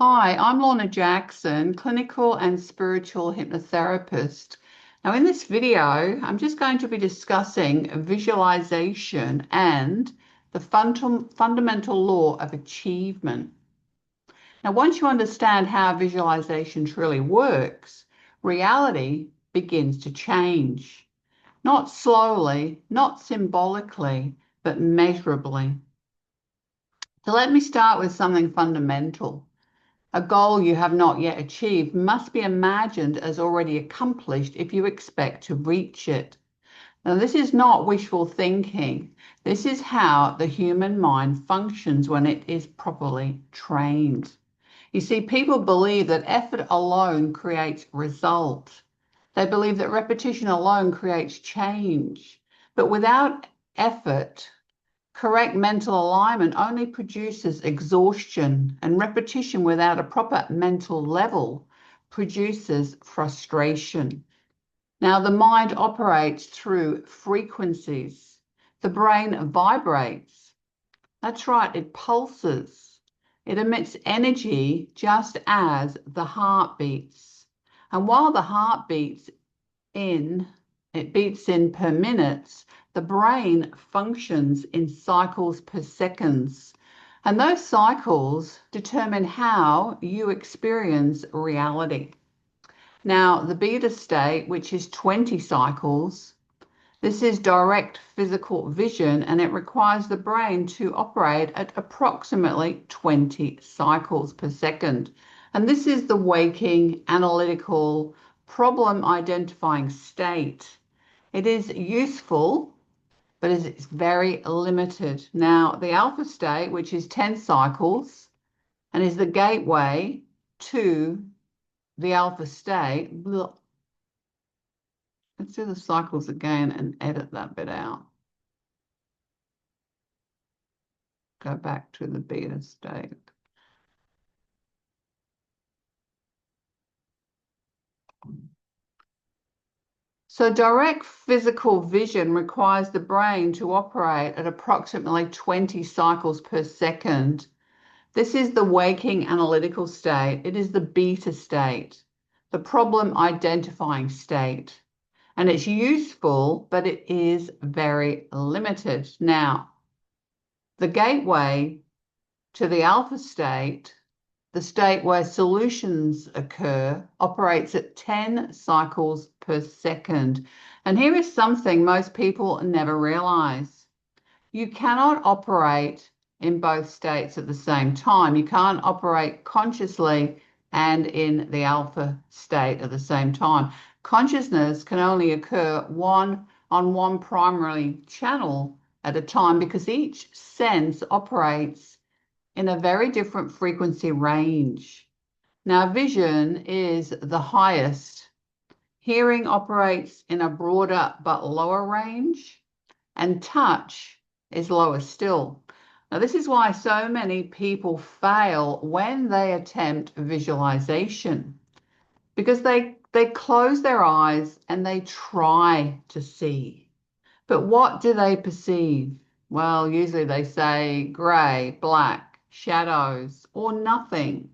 Hi, I'm Lorna Jackson, clinical and spiritual hypnotherapist. Now, in this video, I'm just going to be discussing visualization and the fundamental law of achievement. Now, once you understand how visualization truly works, reality begins to change. Not slowly, not symbolically, but measurably. So let me start with something fundamental. A goal you have not yet achieved must be imagined as already accomplished if you expect to reach it. Now, this is not wishful thinking. This is how the human mind functions when it is properly trained. You see, people believe that effort alone creates result. They believe that repetition alone creates change. But without effort, correct mental alignment only produces exhaustion, and repetition without a proper mental level produces frustration. Now, the mind operates through frequencies. The brain vibrates. That's right, it pulses. It emits energy just as the heart beats. And while the heart beats in, it beats in per minute, the brain functions in cycles per seconds. And those cycles determine how you experience reality. Now, the beta state, which is 20 cycles, this is direct physical vision, and it requires the brain to operate at approximately 20 cycles per second. And this is the waking, analytical, problem identifying state. It is useful, but it's very limited. Now, the alpha state, which is 10 cycles and is the gateway to the alpha state. Let's do the cycles again and edit that bit out. Go back to the beta state. So direct physical vision requires the brain to operate at approximately 20 cycles per second. This is the waking analytical state. It is the beta state, the problem identifying state. And it's useful, but it is very limited. Now, the gateway to the alpha state, the state where solutions occur, operates at 10 cycles per second. And here is something most people never realize. You cannot operate in both states at the same time. You can't operate consciously and in the alpha state at the same time. Consciousness can only occur on one primary channel at a time because each sense operates in a very different frequency range. Now, vision is the highest. Hearing operates in a broader but lower range, and touch is lower still. Now, this is why so many people fail when they attempt visualization, because they close their eyes and they try to see. But what do they perceive? Well, usually they say gray, black, shadows, or nothing.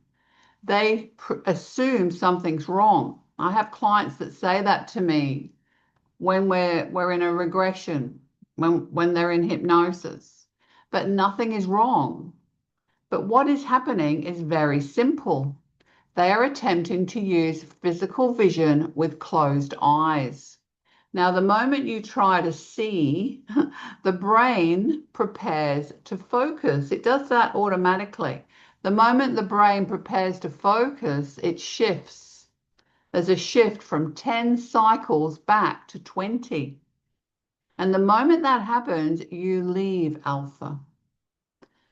They assume something's wrong. I have clients that say that to me when we're in a regression, when they're in hypnosis, but nothing is wrong. But what is happening is very simple. They are attempting to use physical vision with closed eyes. Now, the moment you try to see, the brain prepares to focus. It does that automatically. The moment the brain prepares to focus, it shifts. There's a shift from 10 cycles back to 20. And the moment that happens, you leave alpha.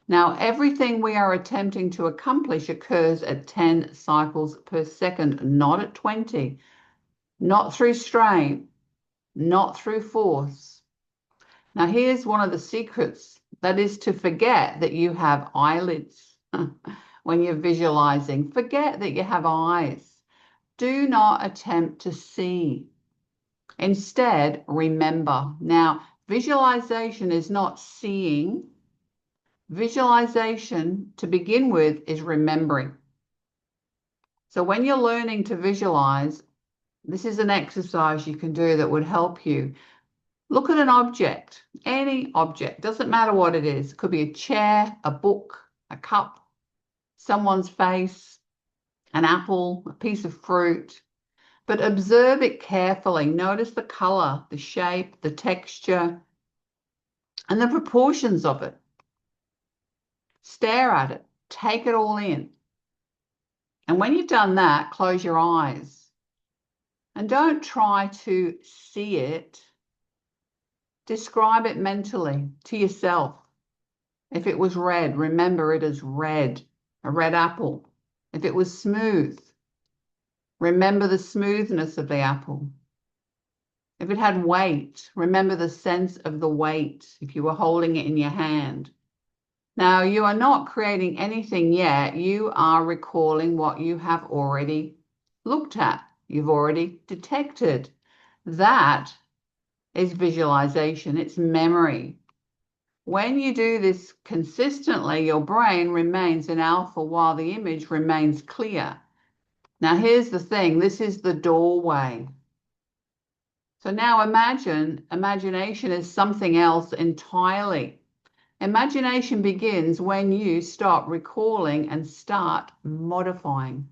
Now, everything we are attempting to accomplish occurs at 10 cycles per second, not at 20, not through strain, not through force. Now, here's one of the secrets. That is to forget that you have eyelids when you're visualizing. Forget that you have eyes. Do not attempt to see. Instead, remember. Now, visualization is not seeing. Visualization, to begin with, is remembering. So when you're learning to visualize, this is an exercise you can do that would help you. Look at an object, any object, doesn't matter what it is. It could be a chair, a book, a cup, someone's face, an apple, a piece of fruit. But observe it carefully. Notice the color, the shape, the texture, and the proportions of it. Stare at it. Take it all in. And when you've done that, close your eyes. And don't try to see it. Describe it mentally to yourself. If it was red, remember it as red, a red apple. If it was smooth, remember the smoothness of the apple. If it had weight, remember the sense of the weight if you were holding it in your hand. Now, you are not creating anything yet. You are recalling what you have already looked at. You've already detected. That is visualization. It's memory. When you do this consistently, your brain remains in alpha while the image remains clear. Now, here's the thing. This is the doorway. So now imagination is something else entirely. Imagination begins when you stop recalling and start modifying.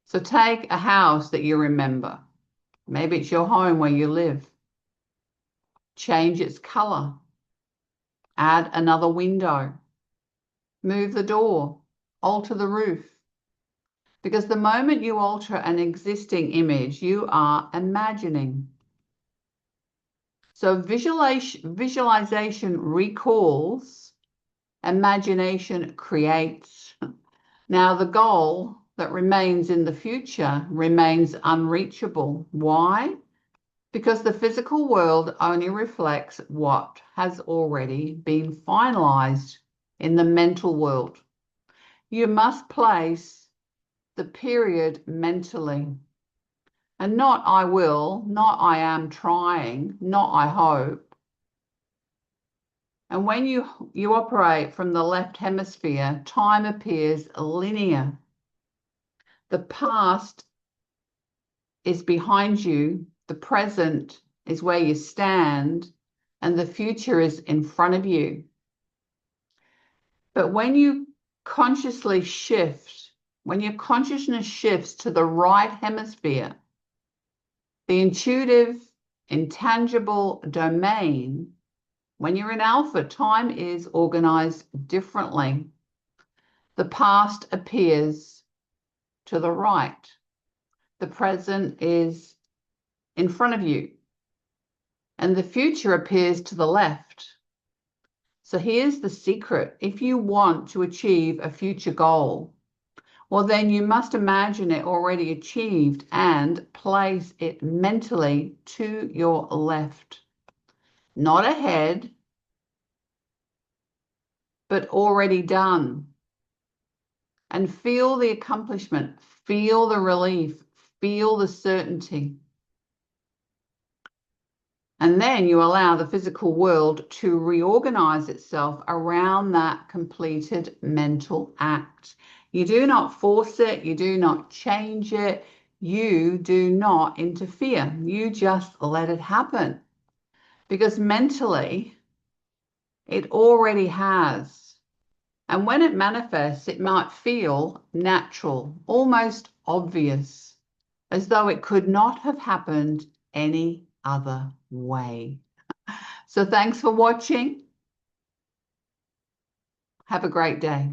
So take a house that you remember. Maybe it's your home where you live. Change its color. Add another window. Move the door. Alter the roof. Because the moment you alter an existing image, you are imagining. So visualization recalls, imagination creates. Now, the goal that remains in the future remains unreachable. Why? Because the physical world only reflects what has already been finalized in the mental world. You must place the period mentally. And not I will, not I am trying, not I hope. And when you operate from the left hemisphere, time appears linear. The past is behind you, the present is where you stand, and the future is in front of you. But when you consciously shift, when your consciousness shifts to the right hemisphere, the intuitive, intangible domain, when you're in alpha, time is organized differently. The past appears to the right. The present is in front of you. And the future appears to the left. So here's the secret. If you want to achieve a future goal, well, then you must imagine it already achieved and place it mentally to your left. Not ahead, but already done. And feel the accomplishment, feel the relief, feel the certainty. And then you allow the physical world to reorganize itself around that completed mental act. You do not force it, you do not change it, you do not interfere. You just let it happen. Because mentally, it already has. And when it manifests, it might feel natural, almost obvious, as though it could not have happened any other way. So thanks for watching. Have a great day.